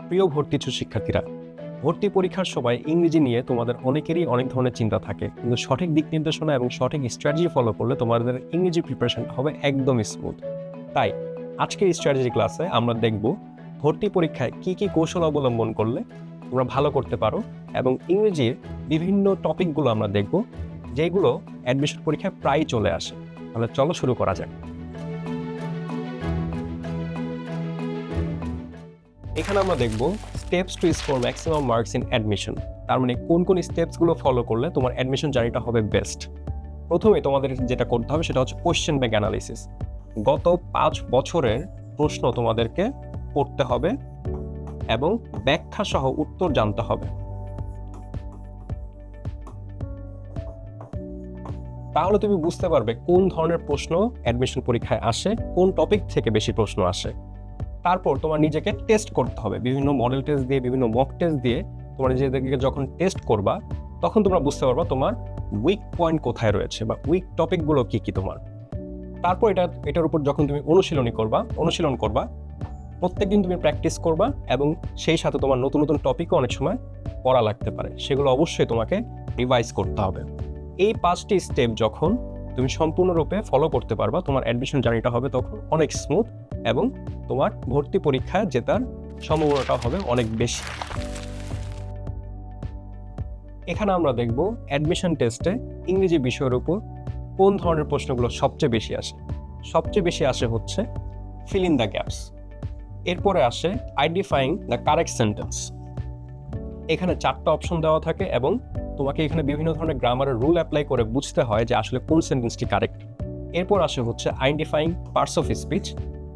প্রিয় ভর্তিচ্ছু শিক্ষার্থীরা, ভর্তি পরীক্ষার সময় ইংরেজি নিয়ে তোমাদের অনেকেরই অনেক ধরনের চিন্তা থাকে, কিন্তু সঠিক দিক নির্দেশনা এবং সঠিক স্ট্র্যাটেজি ফলো করলে তোমাদের ইংরেজি প্রিপারেশন হবে একদমই স্মুথ। তাই আজকের স্ট্র্যাটেজি ক্লাসে আমরা দেখব ভর্তি পরীক্ষায় কি কি কৌশল অবলম্বন করলে তোমরা ভালো করতে পারো, এবং ইংরেজির বিভিন্ন টপিকগুলো আমরা দেখব যেগুলো অ্যাডমিশন পরীক্ষায় প্রায়ই চলে আসে। তাহলে চলো শুরু করা যাক। এখানে আমরা দেখব steps to score maximum marks in admission. তার মানে কোন কোন স্টেপসগুলো ফলো করলে তোমার অ্যাডমিশন জার্নিটা হবে বেস্ট। প্রথমে তোমাদের যেটা করতে হবে সেটা হচ্ছে কোয়েশ্চেন ব্যাংক অ্যানালিসিস। গত 5 বছরের প্রশ্ন তোমাদেরকে পড়তে হবে এবং ব্যাখ্যা সহ উত্তর জানতে হবে। তাহলে তুমি বুঝতে পারবে কোন ধরনের প্রশ্ন অ্যাডমিশন পরীক্ষায় আসে, কোন টপিক থেকে বেশি প্রশ্ন আসে। তারপর তোমার নিজেকে টেস্ট করতে হবে, বিভিন্ন মডেল টেস্ট দিয়ে, বিভিন্ন মক টেস্ট দিয়ে তোমার নিজেদেরকে যখন টেস্ট করবা তখন তোমরা বুঝতে পারবা তোমার উইক পয়েন্ট কোথায় রয়েছে বা উইক টপিকগুলো কি কি তোমার। তারপর এটার উপর যখন তুমি অনুশীলন করবা প্রত্যেকদিন তুমি প্র্যাকটিস করবা, এবং সেই সাথে তোমার নতুন নতুন টপিকও অনেক সময় পড়া লাগতে পারে, সেগুলো অবশ্যই তোমাকে রিভাইজ করতে হবে। এই 5টি স্টেপ যখন তুমি সম্পূর্ণরূপে ফলো করতে পারবা, তোমার অ্যাডমিশন জার্নিটা হবে তখন অনেক স্মুথ এবং তোমার ভর্তি পরীক্ষায় জেতার সম্ভাবনাটাও হবে অনেক বেশি। এখানে আমরা দেখব অ্যাডমিশন টেস্টে ইংরেজি বিষয়ের উপর কোন ধরনের প্রশ্নগুলো সবচেয়ে বেশি আসে হচ্ছে ফিল ইন দ্য গ্যাপস। এরপরে আসে আইডেন্টিফাইং দ্য কারেক্ট সেন্টেন্স। এখানে 4টা অপশন দেওয়া থাকে এবং তোমাকে এখানে বিভিন্ন ধরনের গ্রামারের রুল অ্যাপ্লাই করে বুঝতে হয় যে আসলে কোন সেন্টেন্সটি কারেক্ট। এরপর আসে হচ্ছে আইডেন্টিফাইং পার্টস অফ স্পিচ,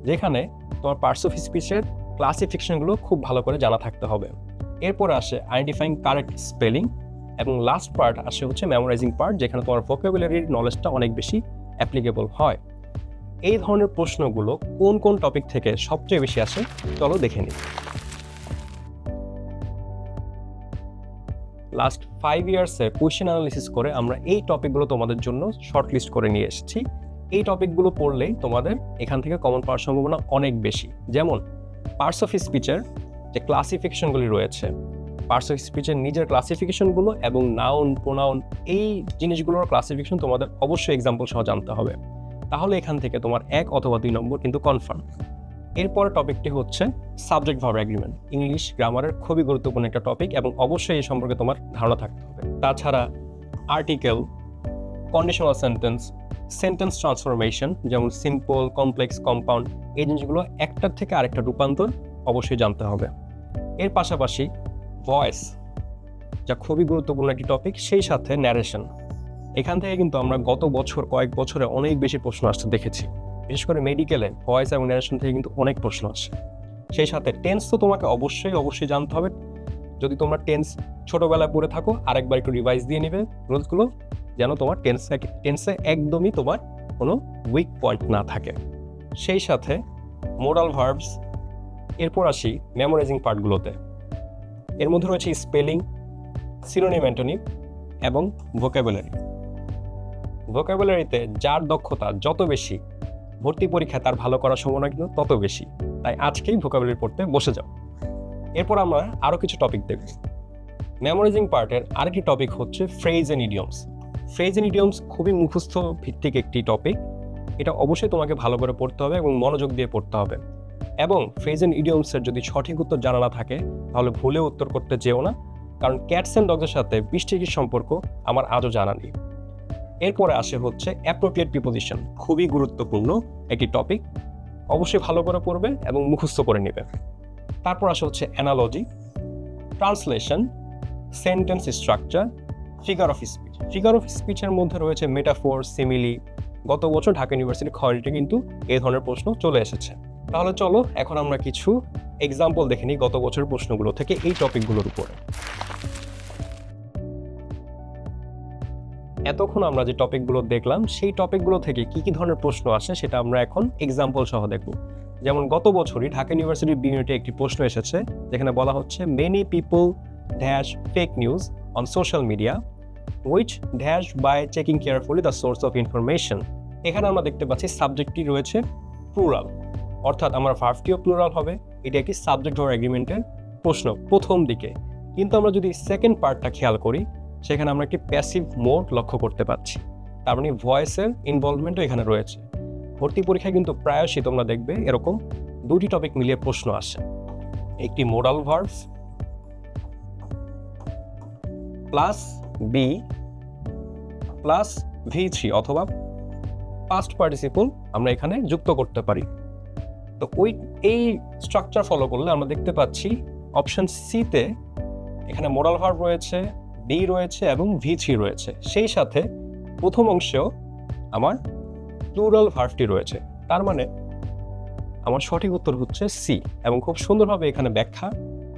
যেখানে তোমার পার্টস অফ স্পিচের ক্লাসিফিকেশনগুলো খুব ভালো করে জানা থাকতে হবে। এরপর আসে আইডেন্টিফাইং কারেক্ট স্পেলিং, এবং লাস্ট পার্ট আসে হচ্ছে মেমোরাইজিং পার্ট, যেখানে তোমার ভোকাবুলারির নলেজটা অনেক বেশি অ্যাপ্লিকেবল হয়। এই ধরনের প্রশ্নগুলো কোন কোন টপিক থেকে সবচেয়ে বেশি আসে চলো দেখে নিই। লাস্ট 5 ইয়ার্সে কোয়েশ্চেন অ্যানালিসিস করে আমরা এই টপিকগুলো তোমাদের জন্য শর্টলিস্ট করে নিয়ে এসেছি। এই টপিকগুলো পড়লেই তোমাদের এখান থেকে কমন পাওয়ার সম্ভাবনা অনেক বেশি। যেমন পার্টস অফ স্পিচের যে ক্লাসিফিকেশনগুলি রয়েছে, পার্টস অফ স্পিচের নিজের ক্লাসিফিকেশনগুলো এবং নাউন, প্রোনাউন, এই জিনিসগুলোর ক্লাসিফিকেশন তোমাদের অবশ্যই এক্সাম্পল সহ জানতে হবে। তাহলে এখান থেকে তোমার 1 অথবা 2 নম্বর কিন্তু কনফার্ম। এরপর টপিকটি হচ্ছে সাবজেক্ট ভার্ব এগ্রিমেন্ট। ইংলিশ গ্রামারের খুবই গুরুত্বপূর্ণ একটা টপিক এবং অবশ্যই এই সম্পর্কে তোমার ধারণা থাকতে হবে। তাছাড়া article, conditional sentence, sentence transformation, যেমন সিম্পল, কমপ্লেক্স, কম্পাউন্ড, এই জিনিসগুলো একটার থেকে আরেকটা রূপান্তর অবশ্যই জানতে হবে। এর পাশাপাশি ভয়েস, যা খুবই গুরুত্বপূর্ণ একটি টপিক, সেই সাথে ন্যারেশন। এখান থেকে কিন্তু আমরা গত কয়েক বছরে অনেক বেশি প্রশ্ন আসতে দেখেছি। বিশেষ করে মেডিকেলে ভয়েস এবং ন্যারেশন থেকে কিন্তু অনেক প্রশ্ন আসে। সেই সাথে টেন্স তো তোমাকে অবশ্যই জানতে হবে। যদি তোমরা টেন্স ছোটবেলায় পড়ে থাকো, আরেকবার একটু রিভাইজ দিয়ে নিবে রুলসগুলো, যেন তোমার টেন্সে একদমই তোমার কোনো উইক পয়েন্ট না থাকে। সেই সাথে মোডাল ভার্বস। এরপর আসি মেমোরাইজিং পার্টগুলোতে। এর মধ্যে রয়েছে স্পেলিং, সিনোনিম, অ্যান্টোনিম এবং ভোকাবুলারি। ভোকাবুলারিতে যার দক্ষতা যত বেশি, ভর্তি পরীক্ষায় তার ভালো করার সম্ভাবনা কিন্তু তত বেশি। তাই আজকেই ভোকাবুলারি পড়তে বসে যাও। এরপর আমরা আরও কিছু টপিক দেখব। মেমোরাইজিং পার্টের আরেকটি টপিক হচ্ছে phrase and idioms. Phrase and idioms খুবই মুখস্থ ভিত্তিক একটি টপিক। এটা অবশ্যই তোমাকে ভালো করে পড়তে হবে এবং মনোযোগ দিয়ে পড়তে হবে। এবং ফ্রেজ অ্যান্ড ইডিয়মসের যদি সঠিক উত্তর জানা না থাকে তাহলে ভুলে উত্তর করতে যেও না, কারণ ক্যাটস অ্যান্ড ডগসের সাথে বৃষ্টির সম্পর্ক আমার আজও জানা নেই। এরপরে আসে হচ্ছে অ্যাপ্রোপ্রিয়েট প্রিপোজিশন, খুবই গুরুত্বপূর্ণ একটি টপিক। অবশ্যই ভালো করে পড়বে এবং মুখস্থ করে নেবে। তারপর আসে হচ্ছে analogy, translation, sentence structure, figure of speech. Figure of স্পিচের মধ্যে রয়েছে মেটাফোর, সিমিলি। গত বছর ঢাকা ইউনিভার্সিটির খয়রিতে কিন্তু এই ধরনের প্রশ্ন চলে এসেছে। তাহলে চলো এখন আমরা কিছু এক্সাম্পল দেখে নিই গত বছরের প্রশ্নগুলো থেকে এই টপিকগুলোর উপরে। এতক্ষণ আমরা যে টপিকগুলো দেখলাম সেই টপিকগুলো থেকে কি কি ধরনের প্রশ্ন আসে সেটা আমরা এখন এক্সাম্পল সহ দেখব। যেমন গত বছরই ঢাকা ইউনিভার্সিটির বিউনিটে একটি প্রশ্ন এসেছে, যেখানে বলা হচ্ছে many people dash fake news on social media which dash by checking carefully the source of information. এখানে আমরা দেখতে পাচ্ছি সাবজেক্টটি রয়েছে প্লুরাল, অর্থাৎ আমার ভার্বটিও প্লুরাল হবে। এটা একটি সাবজেক্ট ভার্ব এগ্রিমেন্টের প্রশ্ন প্রথম দিকে, কিন্তু আমরা যদি সেকেন্ড পার্টটা খেয়াল করি সেখানে আমরা একটি প্যাসিভ মোড লক্ষ্য করতে পারছি। তার মানে ভয়েসের ইনভলভমেন্টও এখানে রয়েছে। ভর্তি পরীক্ষায় কিন্তু প্রায়শই তোমরা দেখবে এরকম দুটি টপিক মিলিয়ে প্রশ্ন আসে, একটি modal verbs plus be plus V3 অথবা পাস্ট পার্টিসিপল আমরা এখানে যুক্ত করতে পারি। তো এই স্ট্রাকচার ফলো করলে আমরা দেখতে পাচ্ছি অপশন সিতে এখানে মোডাল ভার্ব রয়েছে, বি রয়েছে এবং V3 রয়েছে, সেই সাথে প্রথম অংশেও আমার প্লুরাল ভার্বটি রয়েছে। তার মানে আমার সঠিক উত্তর হচ্ছে সি, এবং খুব সুন্দরভাবে এখানে ব্যাখ্যা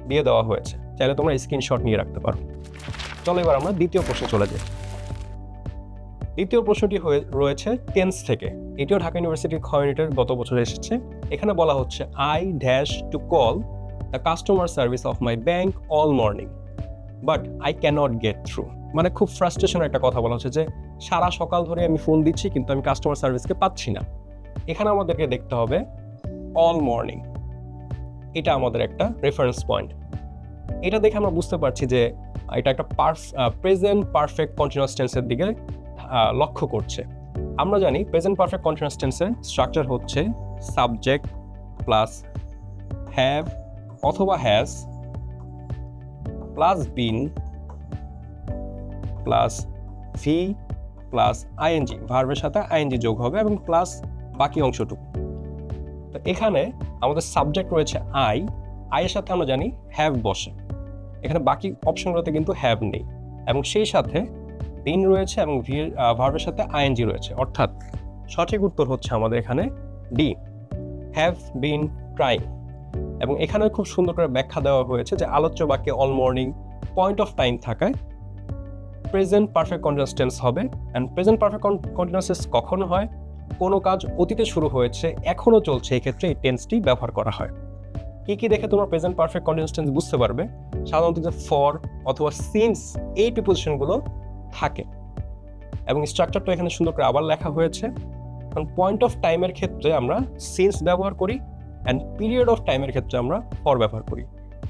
দিয়ে দেওয়া হয়েছে। চাইলে তোমরা স্ক্রিনশট নিয়ে রাখতে পারো। চলো এবার আমরা দ্বিতীয় প্রশ্নে চলে যাই। দ্বিতীয় প্রশ্নটি রয়েছে টেন্স থেকে। এটিও ঢাকা ইউনিভার্সিটির খ ইউনিটের গত বছর এসেছে। এখানে বলা হচ্ছে I dash to call the customer service of my bank all morning but I can't get through. মানে খুব ফ্রাস্ট্রেশনের একটা কথা বলা হচ্ছে যে সারা সকাল ধরে আমি ফোন দিচ্ছি কিন্তু আমি কাস্টমার সার্ভিসকে পাচ্ছি না। এখানে আমাদেরকে দেখতে হবে অল মর্নিং, এটা আমাদের একটা রেফারেন্স পয়েন্ট। এটা দেখে আমরা বুঝতে পারছি যে এটা একটা প্রেজেন্ট পারফেক্ট কন্টিনিউয়াস টেন্সের দিকে লক্ষ্য করছে। আমরা জানি প্রেজেন্ট পারফেক্ট কন্টিনিউয়াস টেন্সের স্ট্রাকচার হচ্ছে সাবজেক্ট প্লাস হ্যাভ অথবা has plus been plus V plus ING, ভার্বের সাথে আইএনজি যোগ হবে এবং প্লাস বাকি অংশটুকু। তো এখানে আমাদের সাবজেক্ট রয়েছে আই, আইয়ের সাথে আমরা জানি হ্যাভ বসে, এখানে বাকি অপশনগুলোতে কিন্তু হ্যাভ নেই, এবং সেই সাথে বিন রয়েছে এবং ভার্বের সাথে আইএনজি রয়েছে। অর্থাৎ সঠিক উত্তর হচ্ছে আমাদের এখানে ডি, হ্যাভ বিন ট্রাইং। এবং এখানে খুব সুন্দর করে ব্যাখ্যা দেওয়া হয়েছে যে আলোচ্য বাক্যে all morning point of time থাকায় প্রেজেন্ট পারফেক্ট কন্টিনিউয়াস টেন্স হবে। And present perfect continuous tense কখন হয়? কোনো কাজ অতীতে শুরু হয়েছে এখনও চলছে, এই ক্ষেত্রে এই টেন্সটি ব্যবহার করা হয়। কি দেখে তোমরা প্রেজেন্ট পারফেক্ট কন্টিনিউয়াস টেন্স বুঝতে পারবে? সাধারণত যে ফর অথবা সিন্স এই প্রিপোজিশনগুলো থাকে, এবং স্ট্রাকচারটা এখানে সুন্দর করে আবার লেখা হয়েছে। কারণ পয়েন্ট অফ টাইমের ক্ষেত্রে আমরা সিন্স ব্যবহার করি, অ্যান্ড পিরিয়ড অফ টাইমের ক্ষেত্রে আমরা ফর ব্যবহার করি।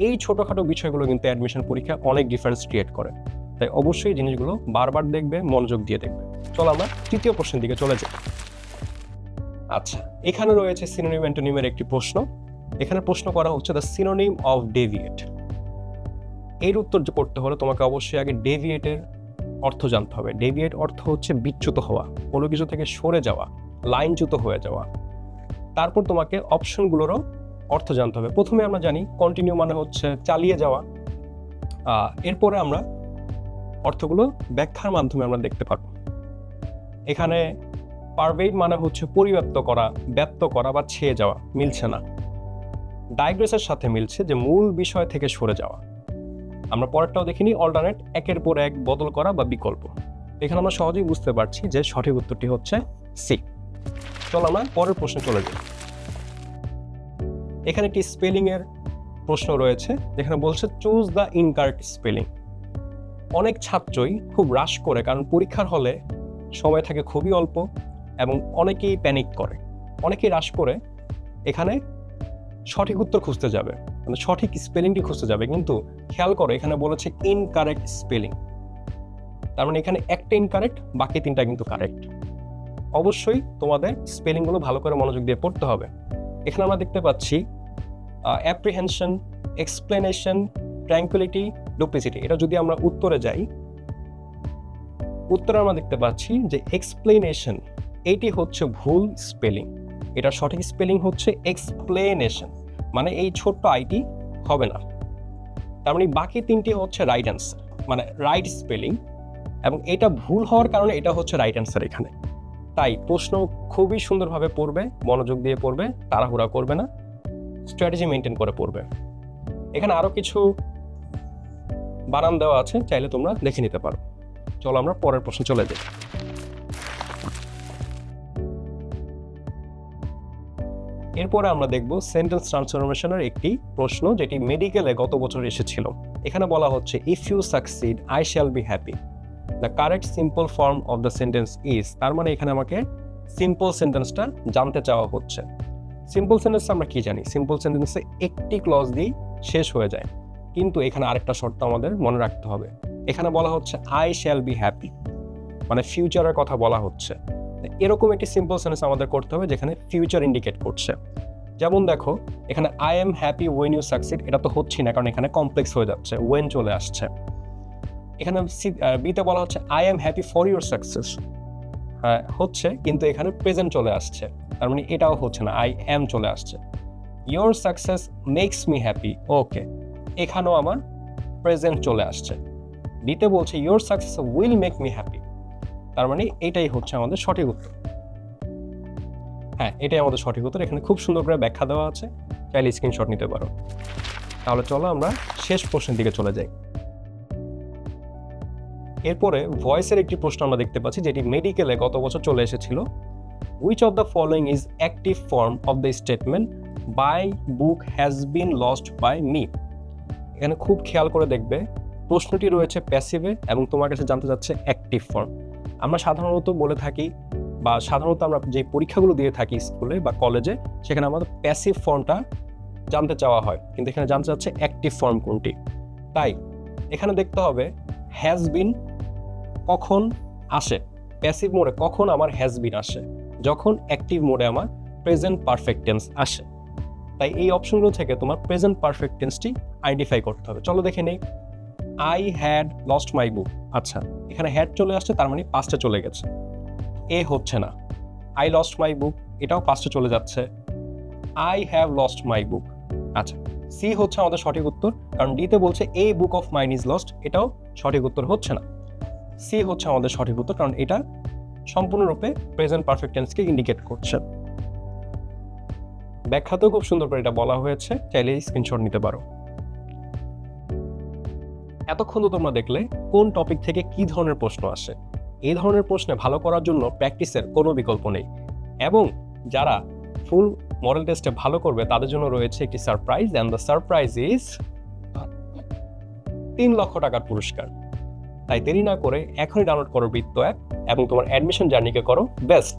এই ছোটোখাটো বিষয়গুলো কিন্তু অ্যাডমিশন পরীক্ষা অনেক ডিফারেন্স ক্রিয়েট করে, তাই অবশ্যই জিনিসগুলো বারবার দেখবে, মনোযোগ দিয়ে দেখবে। চলো আমরা তৃতীয় প্রশ্নের দিকে চলে যাই। আচ্ছা, এখানে রয়েছে সিনোনিম অ্যান্টোনিমের একটি প্রশ্ন। এখানে প্রশ্ন করা হচ্ছে দ্য সিনোনিম অফ ডেভিয়েট। এর উত্তর করতে হলে তোমাকে অবশ্যই আগে ডেভিয়েটের অর্থ জানতে হবে। ডেভিয়েট অর্থ হচ্ছে বিচ্যুত হওয়া, কোনো কিছু থেকে সরে যাওয়া, লাইনচ্যুত হয়ে যাওয়া। তারপর তোমাকে অপশনগুলোরও অর্থ জানতে হবে। প্রথমে আমরা জানি কন্টিনিউ মানে হচ্ছে চালিয়ে যাওয়া। এরপরে আমরা অর্থগুলো ব্যাখ্যার মাধ্যমে আমরা দেখতে পারবো। এখানে পারভেইড মানে হচ্ছে পরিব্যাপ্ত করা, ব্যক্ত করা বা ছেয়ে যাওয়া, মিলছে না। ডাইগ্রেসের সাথে মিলছে, যে মূল বিষয় থেকে সরে যাওয়া। আমরা পরেরটাও দেখিনি, অল্টারনেট, একের পর এক বদল করা বা বিকল্প। এখানে আমরা সহজেই বুঝতে পারছি যে সঠিক উত্তরটি হচ্ছে সি। চলো আমরা পরের প্রশ্নে চলে যাই। এখানে একটি স্পেলিং এর প্রশ্ন রয়েছে, যেখানে বলছে চুজ দ্য ইনকারেক্ট স্পেলিং। অনেক ছাত্রই খুব রাশ করে, কারণ পরীক্ষার হলে সময় থাকে খুবই অল্প এবং অনেকেই প্যানিক করে, অনেকেই রাশ করে এখানে সঠিক উত্তর খুঁজতে যাবে, মানে সঠিক স্পেলিংটি খুঁজতে যাবে, কিন্তু খেয়াল করো এখানে বলেছে ইনকারেক্ট স্পেলিং। তার মানে এখানে একটা ইনকারেক্ট, বাকি তিনটা কিন্তু কারেক্ট। অবশ্যই তোমাদের স্পেলিংগুলো ভালো করে মনোযোগ দিয়ে পড়তে হবে। এখানে আমরা দেখতে পাচ্ছি অ্যাপ্রিহেনশন, এক্সপ্লেনেশন, ট্র্যাঙ্কুইলিটি, ডুপ্লিসিটি। এটা যদি আমরা উত্তরে যাই, উত্তরে আমরা দেখতে পাচ্ছি যে এক্সপ্লেনেশন এইটি হচ্ছে ভুল স্পেলিং, এটা সঠিক স্পেলিং হচ্ছে এক্সপ্লেনেশন, মানে এই ছোট্ট আইটি হবে না। তার মানে বাকি তিনটি হচ্ছে রাইট অ্যান্সার, মানে রাইট স্পেলিং, এবং এটা ভুল হওয়ার কারণে এটা হচ্ছে রাইট অ্যান্সার এখানে। তাই প্রশ্ন খুবই সুন্দরভাবে পড়বে, মনোযোগ দিয়ে পড়বে, তাড়াহুড়া করবে না, স্ট্র্যাটেজি মেনটেন করে পড়বে। এখানে আরও কিছু বানান দেওয়া আছে, চাইলে তোমরা দেখে নিতে পারো। চলো আমরা পরের প্রশ্ন চলে যাই। এরপরে আমরা দেখব সেন্টেন্স ট্রান্সফরমেশনের একটি প্রশ্ন, যেটি মেডিকেলে গত বছর এসেছিল। এখানে বলা হচ্ছে if you succeed I shall be happy, the correct simple form of the sentence is. তার মানে এখানে আমাকে সিম্পল সেন্টেন্সটা জানতে চাওয়া হচ্ছে। সিম্পল সেন্টেন্স আমরা কি জানি? সিম্পল সেন্টেন্সে একটি ক্লজ দিয়ে শেষ হয়ে যায়, কিন্তু এখানে আরেকটা শর্ত আমাদের মনে রাখতে হবে। এখানে বলা হচ্ছে আই শ্যাল বি হ্যাপি, মানে ফিউচারের কথা বলা হচ্ছে। এরকম একটি সিম্পল সেন্টেন্স আমাদের করতে হবে যেখানে ফিউচার ইন্ডিকেট করছে। যেমন দেখো এখানে I am happy when you succeed, এটা তো হচ্ছে না কারণ এখানে কমপ্লেক্স হয়ে যাচ্ছে, ওয়েন চলে আসছে। এখানে বিতে বলা হচ্ছে I am happy for your success, হ্যাঁ হচ্ছে কিন্তু এখানে প্রেজেন্ট চলে আসছে, তার মানে এটাও হচ্ছে না, আই এম চলে আসছে। Your success makes me happy, okay, এখানেও আমার প্রেজেন্ট চলে আসছে। ডিতে বলছে your success will make me happy, তার মানে এটাই হচ্ছে আমাদের সঠিক উত্তর। হ্যাঁ, এটাই আমাদের সঠিক উত্তর। এখানে খুব সুন্দর করে ব্যাখ্যা দেওয়া আছে, চাইলে স্ক্রিনশট নিতে পারো। তাহলে চলো আমরা শেষ প্রশ্নের দিকে চলে যাই। এরপরে ভয়েসের একটি প্রশ্ন আমরা দেখতে পাচ্ছি যেটি মেডিকেলে গত বছর চলে এসেছিল। Which of the following is active form of the statement by book has been lost by me. এখানে খুব খেয়াল করে দেখবে প্রশ্নটি রয়েছে প্যাসিভে এবং তোমার কাছে জানতে চাচ্ছে অ্যাক্টিভ ফর্ম। আমরা সাধারণত বলে থাকি বা সাধারণত আমরা যে পরীক্ষাগুলো দিয়ে থাকি স্কুলে বা কলেজে, সেখানে আমাদের প্যাসিভ ফর্মটা জানতে চাওয়া হয়, কিন্তু এখানে জানতে চাচ্ছে অ্যাক্টিভ ফর্ম কোনটি। তাই এখানে দেখতে হবে হ্যাজ বিন কখন আসে, প্যাসিভ মোডে কখন আমার হ্যাজ বিন আসে, যখন অ্যাক্টিভ মোডে আমার প্রেজেন্ট পারফেক্ট টেন্স আসে। তাই এই অপশনগুলো থেকে তোমার প্রেজেন্ট পারফেক্ট টেন্সটি আইডেন্টিফাই করতে হবে। চলো দেখে নেই। I had lost my book, আচ্ছা এখানে হ্যাড চলে আসছে, তার মানে পাস্টে চলে গেছে, এ হচ্ছে না। আই লস্ট মাই বুক, এটাও পাস্টে চলে যাচ্ছে। I have lost my book, আচ্ছা সি হচ্ছে আমাদের সঠিক উত্তর, কারণ ডিতে বলছে a book of mine is lost, এটাও সঠিক উত্তর হচ্ছে না। সি হচ্ছে আমাদের সঠিক উত্তর, কারণ এটা সম্পূর্ণরূপে প্রেজেন্ট পারফেক্ট টেন্সকে ইন্ডিকেট করছে। ব্যাখ্যাতেও খুব সুন্দর করে এটা বলা হয়েছে, চাইলে স্ক্রিনশট নিতে পারো। এতক্ষণ তো তোমরা দেখলে কোন টপিক থেকে কি ধরনের প্রশ্ন আসে। এই ধরনের প্রশ্নে ভালো করার জন্য প্র্যাকটিসের কোনো বিকল্প নেই, এবং যারা ফুল মডেল টেস্টে ভালো করবে তাদের জন্য রয়েছে একটি surprise, and the surprise is 3 লক্ষ টাকার পুরস্কার। তাই দেরি না করে এখনই ডাউনলোড করো বৃত্ত অ্যাপ এবং তোমার অ্যাডমিশন জার্নিকে করো বেস্ট।